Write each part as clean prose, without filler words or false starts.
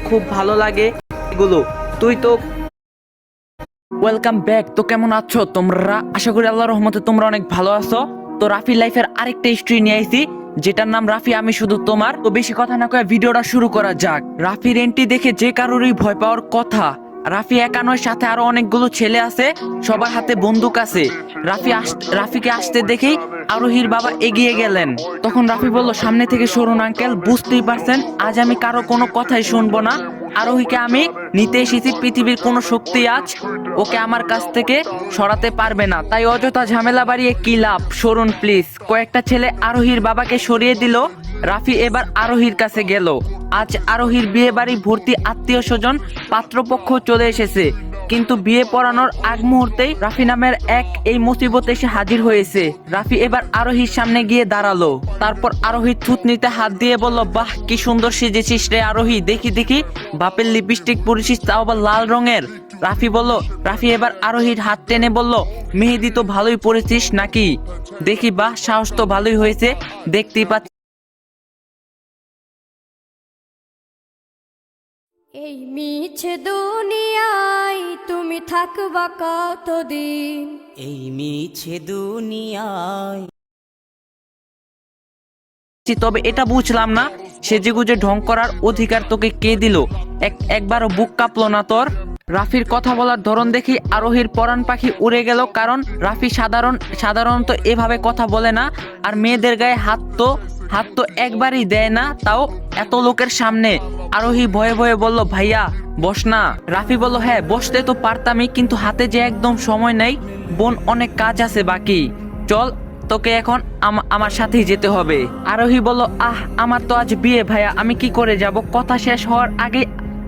খুব ভালো লাগে এগুলো। তুই তো ওয়েলকাম ব্যাক। তো কেমন আছো তোমরা? আশা করি আল্লাহর রহমতে তোমরা অনেক ভালো আছো। তো রাফি লাইফের আরেকটা হিস্ট্রি নিয়ে আইছি, যেটার নাম রাফি আমি শুধু তোমার। তো বেশি কথা না কয়ে ভিডিওটা শুরু করা যাক। রাফির এন্ট্রি দেখে যে কারোরই ভয় পাওয়ার কথা। রাফি একা নয়, সাথে আরো অনেকগুলো ছেলে আছে, সবার হাতে বন্দুক আছে। রাফিকে আসতে দেখেই আরোহীর বাবা এগিয়ে গেলেন। তখন রাফি বলল, সামনে থেকে সরুন আঙ্কেল, বুঝতেই পারছেন আজ আমি কারো কোনো কথাই শুনবো না। আরোহীকে আমি নিতে এসেছি, পৃথিবীর কোনো শক্তি আজ ওকে আমার কাছ থেকে সরাতে পারবে না, তাই অযথা ঝামেলা বাড়িয়ে কি লাভ, সরুন প্লিজ। কয়েকটা ছেলে আরোহীর বাবাকে সরিয়ে দিল। রাফি এবার আরোহীর কাছে গেল। আজ আরোহীর বিয়ে বাড়ি ভর্তি আত্মীয় স্বজন, পাত্রপক্ষ চলে এসেছে, কিন্তু বিয়ে পড়ানোর আগ মুহূর্তেই রাফি নামের এক এই মুসিবত এসে হাজির হয়েছে। রাফি এবার আরোহীর সামনে গিয়ে দাঁড়ালো। তারপর আরোহীর থুতনিতে হাত দিয়ে বলল, বাহ কি সুন্দর সেজেছিস রে আরোহী, দেখি দেখি বাপের লিপস্টিক পরেছিস, তাও আবার লাল রঙের। রাফি এবার আরোহীর হাত টেনে বলল, মেহেদি তো ভালোই পরেছিস নাকি, দেখি বাহ সাহস তো ভালোই হয়েছে, দেখতেই পাচ্ছি। এই মিছে দুনিয়ায় তুমি থাকবা কতদিন? এই মিছে দুনিয়ায় তবে এটা বুঝলাম না, সেজেগুজে ঢং করার অধিকার তোকে কে দিল? একবারও বুক কাঁপলো না তোর? রাফির কথা বলার ধরন দেখি আরোহীর পরাণ পাখি উড়ে গেল, কারণ রাফি সাধারণত এভাবে কথা বলে না। আর মেয়েদের গায়ে হাত তো একবারই দেয় না, তাও এত লোকের সামনে। আরোহী ভয়ে ভয়ে বলল, ভাইয়া বস না। রাফি বলল, হ্যাঁ বসতে তো পারতামই, কিন্তু হাতে যে একদম সময় নেই বোন, অনেক কাজ আছে বাকি, চল তোকে এখন আমার সাথেই যেতে হবে। আরোহী বলল, আমার তো আজ বিয়ে ভাইয়া, আমি কি করে যাব? কথা শেষ হওয়ার আগে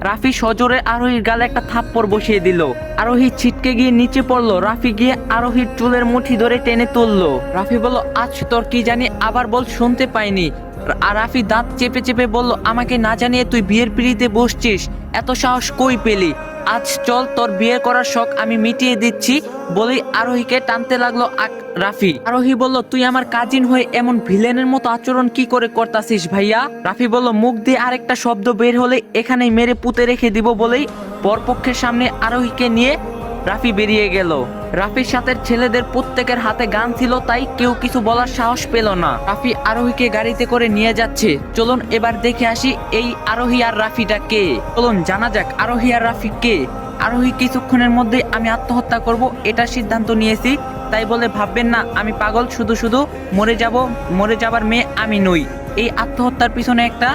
রাফি সজোরে আরোহীর গালে একটা থাপ্পড় বসিয়ে দিল। আরোহী ছিটকে গিয়ে নিচে পড়লো। রাফি গিয়ে আরোহীর চুলের মুঠি ধরে টেনে তুললো। রাফি বলল, আজ তোর কি জানি, আবার বল, শুনতে পাইনি। আর রাফি দাঁত চেপে চেপে বলল, আমাকে না জানিয়ে তুই বিয়ের পিঁড়িতে বসছিস, এত সাহস কই পেলি? আজ চল তোর বিয়ে করার শখ আমি মিটিয়ে দিচ্ছি, বলেই আরোহীকে টানতে লাগলো রাফি। আরোহী বলল, তুই আমার কাজিন হয়ে এমন ভিলেনের মতো আচরণ কি করে করতাছিস ভাইয়া? রাফি বলল, মুখ দিয়ে আরেকটা শব্দ বের হলে এখানেই মেরে পুঁতে রেখে দিব, বলেই বরপক্ষের সামনে আরোহীকে নিয়ে রাফি বেরিয়ে গেল। রাফির সাথে ছেলেদের প্রত্যেকের হাতে গান ছিল, তাই কেউ কিছু বলার সাহস পেল না। রাফি আরোহীকে গাড়িতে করে নিয়ে যাচ্ছে। চলুন এবার দেখে আসি এই আরোহী আর রাফিটা কে। চলুন জানা যাক আরোহী আর রাফি কে। আরোহী কিছুক্ষণের মধ্যেই আমি আত্মহত্যা করব এটা সিদ্ধান্ত নিয়েছি, তাই বলে ভাববেন না আমি পাগল, শুধু মরে যাবার মেয়ে আমি নই। এই আত্মহত্যার পিছনে একটা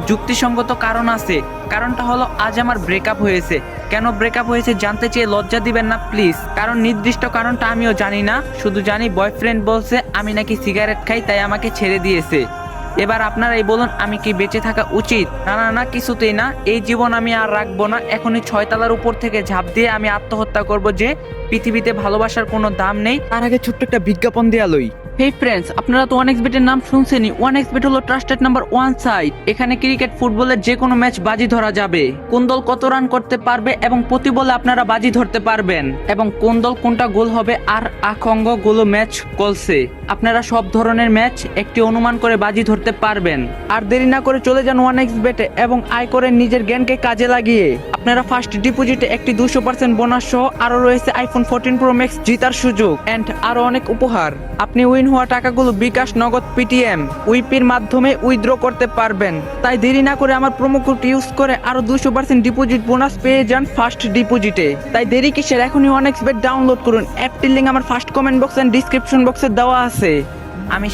যুক্তিসঙ্গত কারণ আছে। কারণটা হলো, আজ আমার ব্রেকআপ হয়েছে। কেন ব্রেকআপ হয়েছে জানতে চেয়ে লজ্জা দিবেন না প্লিজ, কারণ নির্দিষ্ট কারণটা আমিও জানি না, শুধু জানি বয়ফ্রেন্ড বলছে আমি নাকি সিগারেট খাই, তাই আমাকে ছেড়ে দিয়েছে। এবার আপনারাই বলুন, আমি কি বেঁচে থাকা উচিত? না, কিছুতেই না। এই জীবন আমি আর রাখবো না। এখনই 6 তলার উপর থেকে ঝাঁপ দিয়ে আমি আত্মহত্যা করব, যে পৃথিবীতে ভালোবাসার কোনো দাম নেই। তার আগে ছোট্ট একটা বিজ্ঞাপন দেয়া লই। হেই ফ্রেন্ডস, আপনারা তো OneXBet-এর নাম শুনছেনই। OneXBet হলো ট্রাস্টেড নাম্বার 1 সাইট। এখানে ক্রিকেট, ফুটবলের যে কোনো ম্যাচ বাজি ধরা যাবে। কোন দল কত রান করতে পারবে এবং প্রতি বলে আপনারা বাজি ধরতে পারবেন, এবং কোন দল কোনটা গোল হবে আর আখঙ্গ গুলো ম্যাচ কলসে আপনারা সব ধরনের ম্যাচ একটি অনুমান করে বাজি ধরতে পারবেন। আর দেরি না করে চলে যান OneXBet-এ এবং আয় করেন নিজের জ্ঞানকে কাজে লাগিয়ে। আপনারা ফার্স্ট ডিপোজিটে একটি 200% বোনাস সহ আরো রয়েছে iPhone 14 Pro Max জেতার সুযোগ এন্ড আরো অনেক উপহার। আপনি উইন হওয়া টাকাগুলো বিকাশ, নগদ, পেটিএম, উইপির মাধ্যমে উইথড্র করতে পারবেন। তাই দেরি না করে আমার প্রোমো কোড ইউজ করে আরো 200% ডিপোজিট বোনাস পেয়ে যান ফার্স্ট ডিপোজিটে। তাই দেরি কিসের, এখনই OneXBet ডাউনলোড করুন। অ্যাপটির লিংক আমার first comment box and description বক্সে দেওয়া আছে। আমি